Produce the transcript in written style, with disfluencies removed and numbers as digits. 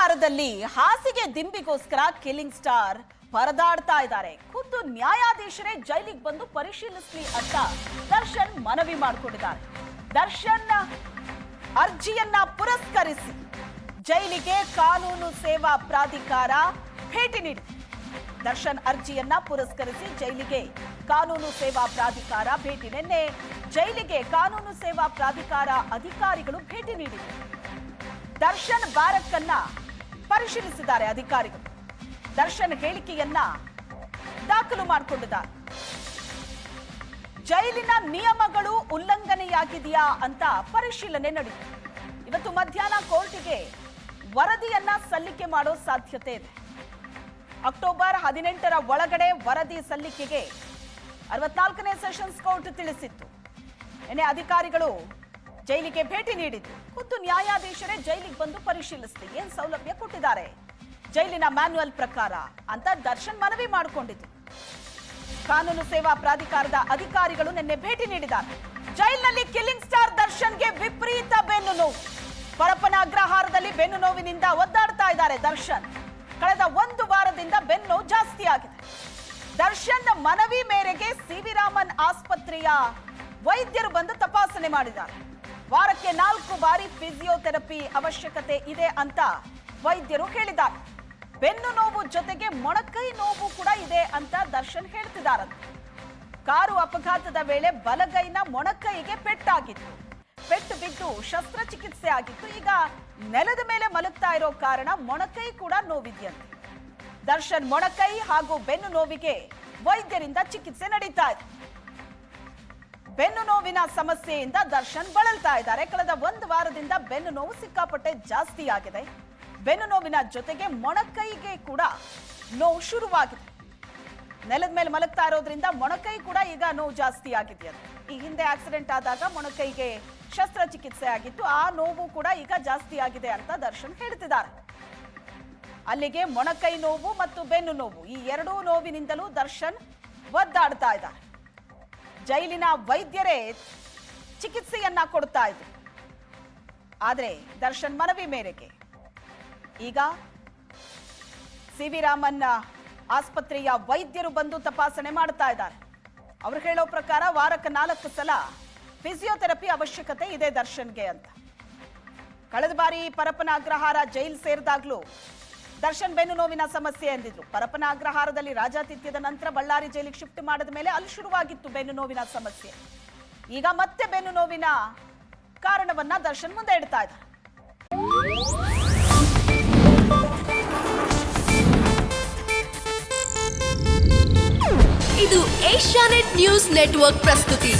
ಅಗ್ರಹಾರದಲ್ಲಿ ಹಾಸಿಗೆ ದಿಂಬಿಗೋಸ್ಕರ killing star ಪರದಾಡ್ತಾ ಇದ್ದಾರೆ. ಖುದ್ದು ನ್ಯಾಯಾಧೀಶರೇ ಜೈಲಿಗೆ ಬಂದು ಪರಿಶೀಲಿಸಲಿ ಅಂತ ದರ್ಶನ್ ಮನವಿ ಮಾಡಿಕೊಂಡಿದ್ದಾರೆ. ದರ್ಶನ್ ಅರ್ಜಿಯನ್ನ ಪುರಸ್ಕರಿಸಿ ಜೈಲಿಗೆ ಕಾನೂನು ಸೇವಾ ಪ್ರಾಧಿಕಾರ ಭೇಟಿ ನೀಡಿದೆ. ದರ್ಶನ್ ಅರ್ಜಿಯನ್ನ ಪುರಸ್ಕರಿಸಿ ಜೈಲಿಗೆ ಕಾನೂನು ಸೇವಾ ಪ್ರಾಧಿಕಾರ ಭೇಟಿ. ನಿನ್ನೆ ಜೈಲಿಗೆ ಕಾನೂನು ಸೇವಾ ಪ್ರಾಧಿಕಾರ ಅಧಿಕಾರಿಗಳು ಭೇಟಿ ನೀಡಿದರು. ದರ್ಶನ್ ಬ್ಯಾರಕ್ ಅನ್ನ ಪರಿಶೀಲಿಸಿದ್ದಾರೆ ಅಧಿಕಾರಿಗಳು. ದರ್ಶನ್ ಹೇಳಿಕೆಯನ್ನ ದಾಖಲು ಮಾಡಿಕೊಂಡಿದ್ದಾರೆ. ಜೈಲಿನ ನಿಯಮಗಳು ಉಲ್ಲಂಘನೆಯಾಗಿದೆಯಾ ಅಂತ ಪರಿಶೀಲನೆ ನಡೆಯಿತು. ಇವತ್ತು ಮಧ್ಯಾಹ್ನ ಕೋರ್ಟಿಗೆ ವರದಿಯನ್ನ ಸಲ್ಲಿಕೆ ಮಾಡೋ ಸಾಧ್ಯತೆ ಇದೆ. ಅಕ್ಟೋಬರ್ 18ರ ಒಳಗಡೆ ವರದಿ ಸಲ್ಲಿಕೆಗೆ 64ನೇ ಸೆಷನ್ಸ್ ಕೋರ್ಟ್ ತಿಳಿಸಿತ್ತು. ನಿನ್ನೆ ಅಧಿಕಾರಿಗಳು ಜೈಲಿಗೆ ಭೇಟಿ ನೀಡಿದ್ರು. ಖುದ್ದು ನ್ಯಾಯಾಧೀಶರೇ ಜೈಲಿಗೆ ಬಂದು ಪರಿಶೀಲಿಸಲಿ, ಏನ್ ಸೌಲಭ್ಯ ಕೊಟ್ಟಿದ್ದಾರೆ ಜೈಲಿನ ಮ್ಯಾನ್ಯುಯಲ್ ಪ್ರಕಾರ ಅಂತ ದರ್ಶನ್ ಮನವಿ ಮಾಡಿಕೊಂಡಿದ್ರು. ಕಾನೂನು ಸೇವಾ ಪ್ರಾಧಿಕಾರದ ಅಧಿಕಾರಿಗಳು ನಿನ್ನೆ ಭೇಟಿ ನೀಡಿದ್ದಾರೆ. ಜೈಲಿನಲ್ಲಿ ಕಿಲ್ಲಿಂಗ್ ಸ್ಟಾರ್ ದರ್ಶನ್ಗೆ ವಿಪರೀತ ಬೆನ್ನು ನೋವು. ಪರಪ್ಪನ ಅಗ್ರಹಾರದಲ್ಲಿ ಬೆನ್ನು ನೋವಿನಿಂದ ಒದ್ದಾಡ್ತಾ ಇದ್ದಾರೆ ದರ್ಶನ್. ಕಳೆದ 1 ವಾರದಿಂದ ಬೆನ್ನು ನೋವು ಜಾಸ್ತಿ ಆಗಿದೆ. ದರ್ಶನ್ ಮನವಿ ಮೇರೆಗೆ ಸಿ.ವಿ. ರಾಮನ್ ಆಸ್ಪತ್ರೆಯ ವೈದ್ಯರು ಬಂದು ತಪಾಸಣೆ ಮಾಡಿದ್ದಾರೆ. ವಾರಕ್ಕೆ 4 ಬಾರಿ ಫಿಸಿಯೋಥೆರಪಿ ಅವಶ್ಯಕತೆ ಇದೆ ಅಂತ ವೈದ್ಯರು ಹೇಳಿದ್ದಾರೆ. ಬೆನ್ನು ನೋವು ಜೊತೆಗೆ ಮೊಣಕೈ ನೋವು ಕೂಡ ಇದೆ ಅಂತ ದರ್ಶನ್ ಹೇಳ್ತಿದ್ದಾರಂತೆ. ಕಾರು ಅಪಘಾತದ ವೇಳೆ ಬಲಗೈನ ಮೊಣಕೈಗೆ ಪೆಟ್ಟಾಗಿತ್ತು. ಪೆಟ್ಟು ಬಿದ್ದು ಶಸ್ತ್ರಚಿಕಿತ್ಸೆ ಆಗಿತ್ತು. ಈಗ ನೆಲದ ಮೇಲೆ ಮಲಗ್ತಾ ಇರೋ ಕಾರಣ ಮೊಣಕೈ ಕೂಡ ನೋವಿದೆಯಂತೆ. ದರ್ಶನ್ ಮೊಣಕೈ ಹಾಗೂ ಬೆನ್ನು ನೋವಿಗೆ ವೈದ್ಯರಿಂದ ಚಿಕಿತ್ಸೆ ನಡೀತಾ ಇದೆ. ಬೆನ್ನು ನೋವಿನ ಸಮಸ್ಯೆಯಿಂದ ದರ್ಶನ್ ಬಳಲ್ತಾ ಇದ್ದಾರೆ. ಕಳೆದ 1 ವಾರದಿಂದ ಬೆನ್ನು ನೋವು ಸಿಕ್ಕಾಪಟ್ಟೆ ಜಾಸ್ತಿ ಆಗಿದೆ. ಬೆನ್ನು ನೋವಿನ ಜೊತೆಗೆ ಮೊಣಕೈಗೆ ಕೂಡ ನೋವು ಶುರುವಾಗಿದೆ. ನೆಲದ ಮೇಲೆ ಮಲಗ್ತಾ ಇರೋದ್ರಿಂದ ಮೊಣಕೈ ಕೂಡ ಈಗ ನೋವು ಜಾಸ್ತಿ ಆಗಿದೆ. ಈ ಹಿಂದೆ ಆಕ್ಸಿಡೆಂಟ್ ಆದಾಗ ಮೊಣಕೈಗೆ ಶಸ್ತ್ರಚಿಕಿತ್ಸೆ ಆಗಿತ್ತು. ಆ ನೋವು ಕೂಡ ಈಗ ಜಾಸ್ತಿ ಆಗಿದೆ ಅಂತ ದರ್ಶನ್ ಹೇಳ್ತಿದ್ದಾರೆ. ಅಲ್ಲಿಗೆ ಮೊಣಕೈ ನೋವು ಮತ್ತು ಬೆನ್ನು ನೋವು, ಈ 2 ನೋವಿನಿಂದಲೂ ದರ್ಶನ್ ಒದ್ದಾಡ್ತಾ ಇದ್ದಾರೆ. ಜೈಲಿನ ವೈದ್ಯರೇ ಚಿಕಿತ್ಸೆಯನ್ನ ಕೊಡ್ತಾ ಇದ್ರು. ಆದ್ರೆ ದರ್ಶನ್ ಮನವಿ ಮೇರೆಗೆ ಈಗ ಸಿ.ವಿ. ರಾಮನ್ ಆಸ್ಪತ್ರೆಯ ವೈದ್ಯರು ಬಂದು ತಪಾಸಣೆ ಮಾಡ್ತಾ ಇದ್ದಾರೆ. ಅವರು ಹೇಳೋ ಪ್ರಕಾರ ವಾರಕ್ಕೆ 4 ಸಲ ಫಿಸಿಯೋಥೆರಪಿ ಅವಶ್ಯಕತೆ ಇದೆ ದರ್ಶನ್ಗೆ ಅಂತ. ಕಳೆದ ಬಾರಿ ಪರಪ್ಪನ ಅಗ್ರಹಾರ ಜೈಲ್ ಸೇರಿದಾಗ್ಲೂ ದರ್ಶನ್ ಬೆನ್ನು ನೋವಿನ ಸಮಸ್ಯೆ ಎಂದಿದ್ರು. ಪರಪ್ಪನ ಅಗ್ರಹಾರದಲ್ಲಿ ರಾಜಾತಿಥ್ಯದ ನಂತರ ಬಳ್ಳಾರಿ ಜೈಲಿಗೆ ಶಿಫ್ಟ್ ಮಾಡಿದ ಮೇಲೆ ಅಲ್ಲಿ ಶುರುವಾಗಿತ್ತು ಬೆನ್ನು ನೋವಿನ ಸಮಸ್ಯೆ. ಈಗ ಮತ್ತೆ ಬೆನ್ನು ನೋವಿನ ಕಾರಣವನ್ನ ದರ್ಶನ್ ಮುಂದೆ ಇಡ್ತಾ ಇದ್ದಾರೆ. ಇದು ಏಷ್ಯಾನೆಟ್ ನ್ಯೂಸ್ ನೆಟ್ವರ್ಕ್ ಪ್ರಸ್ತುತಿ.